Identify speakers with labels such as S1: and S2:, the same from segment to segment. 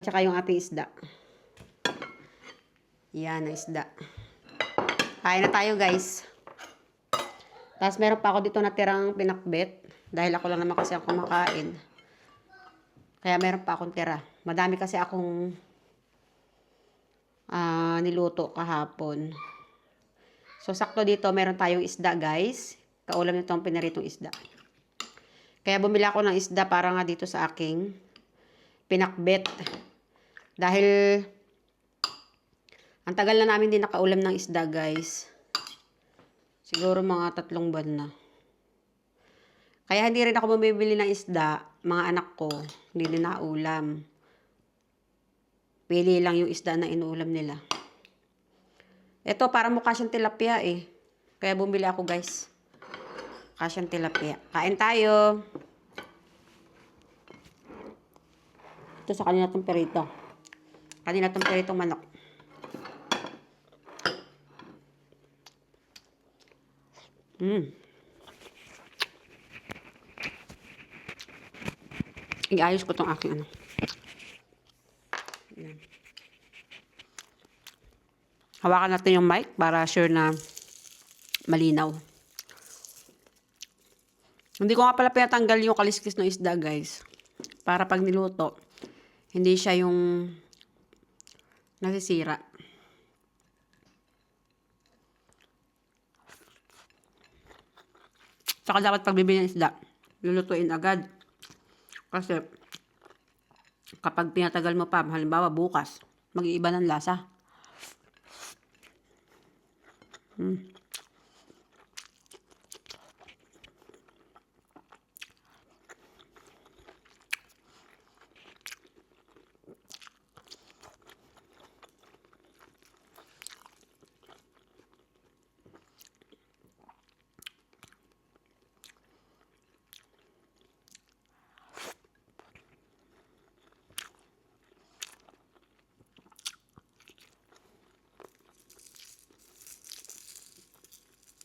S1: Tsaka yung ating isda. Yan ang isda. Kain na tayo, guys. Tapos meron pa ako dito natirang pinakbet. Dahil ako lang naman kasi ang kumakain. Kaya meron pa akong tira. Madami kasi akong niluto kahapon. So, sakto dito, meron tayong isda, guys. Kaulam nito ang pinaritong isda. Kaya bumili ako ng isda para nga dito sa aking pinakbet. Dahil ang tagal na namin din nakaulam ng isda, guys. Siguro mga 3 buwan na. Kaya hindi rin ako bumibili ng isda. Mga anak ko, hindi din naulam. Pili lang yung isda na inuulam nila. Ito, para mukha siyang tilapia eh. Kaya bumili ako, guys. Mukha siyang tilapia. Kain tayo. Ito sa kanina itong perito. Kanina itong peritong manok. Iayos ko itong aking ano. Ayan. Hawakan natin yung mic para sure na malinaw. Hindi ko nga pala pinatanggal yung kaliskis ng isda, guys. Para pag niluto, hindi siya yung nasisira. Saka dapat pag bibili ng isda, lulutuin agad. Kasi kapag pinatagal mo pa, halimbawa bukas, mag-iiba ng lasa.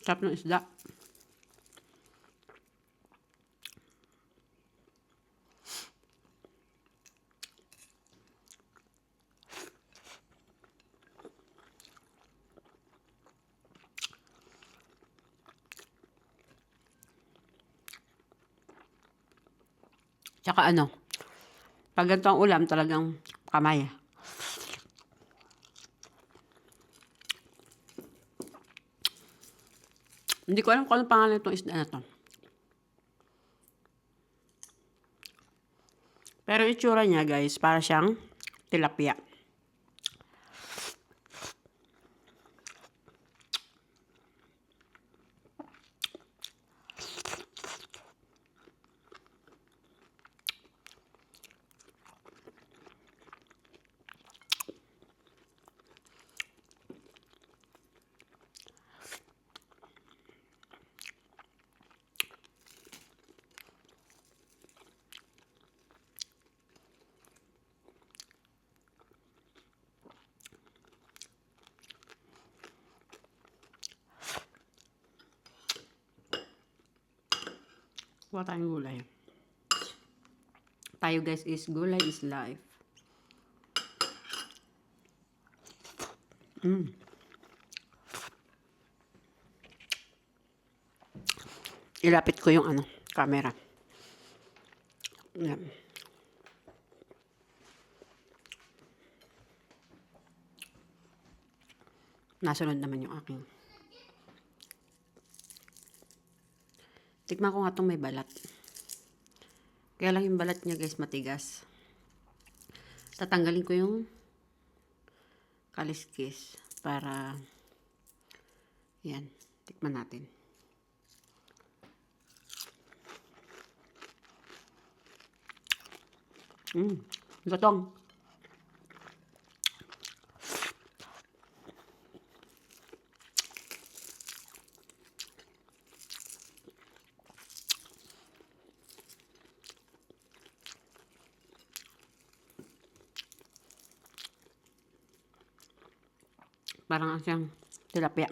S1: Sarap ng isda. Tsaka ano, pag ganito ang ulam, talagang kamay. Hindi ko alam kung anong pangalan itong isda na to. Pero itsura niya, guys, para siyang tilapia. Kuha tayong gulay. Tayo, guys, is gulay is life. Ilapit ko yung ano, camera. Yan. Nasunod naman yung aking. Tikman ko nga itong may balat. Kaya lang yung balat niya, guys, matigas. Tatanggalin ko yung kaliskis para yan, tikman natin. Gatong. Parang siyang tilapia.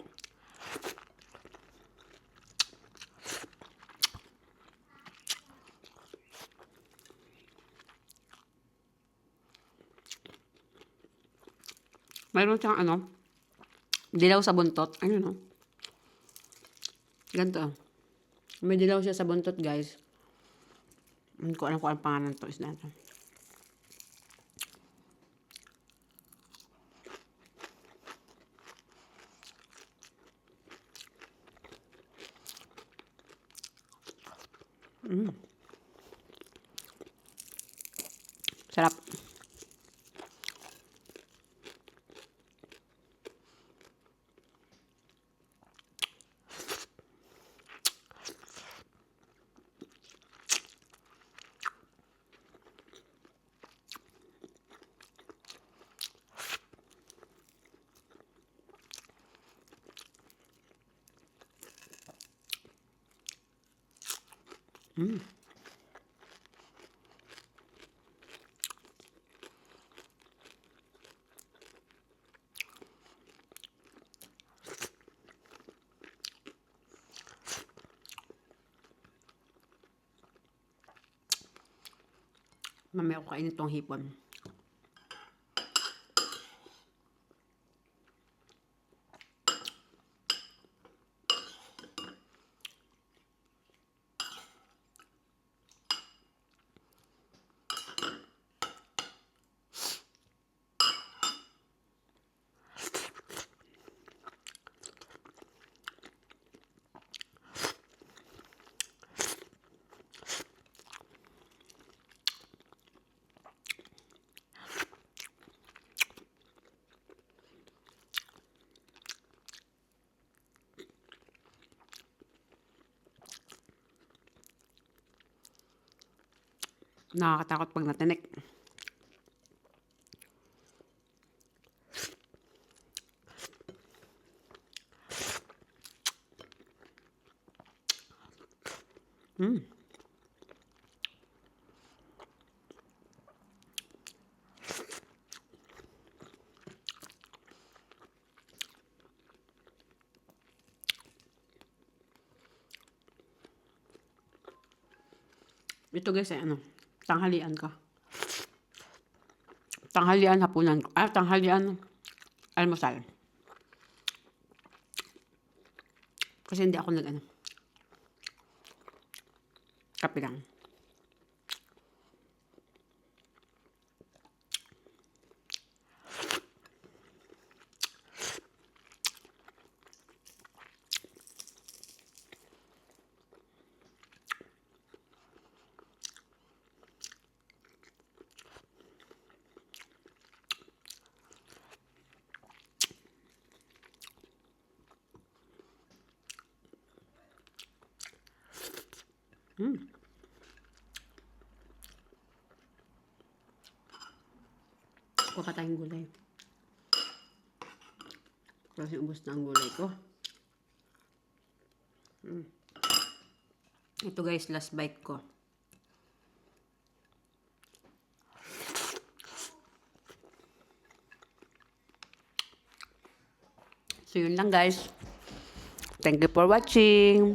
S1: Mayroon siyang ano, dilaw sa buntot. Ano no? Ganito. May dilaw siya sa buntot, guys. Hindi ko alam kung anong pangalan to. Isda to. Sarap. Mamaya ko kainin tong hipon. Nakakatakot pag natinik. Ito guys ay ano, tanghalian ko. Tanghalian, hapunan ko. Tanghalian, almusal. Kasi hindi ako nag-ano. Kape lang. Kuha pa tayong gulay. Kasi ubos na ang gulay ko. Ito guys, last bite ko. So yun lang guys. Thank you for watching.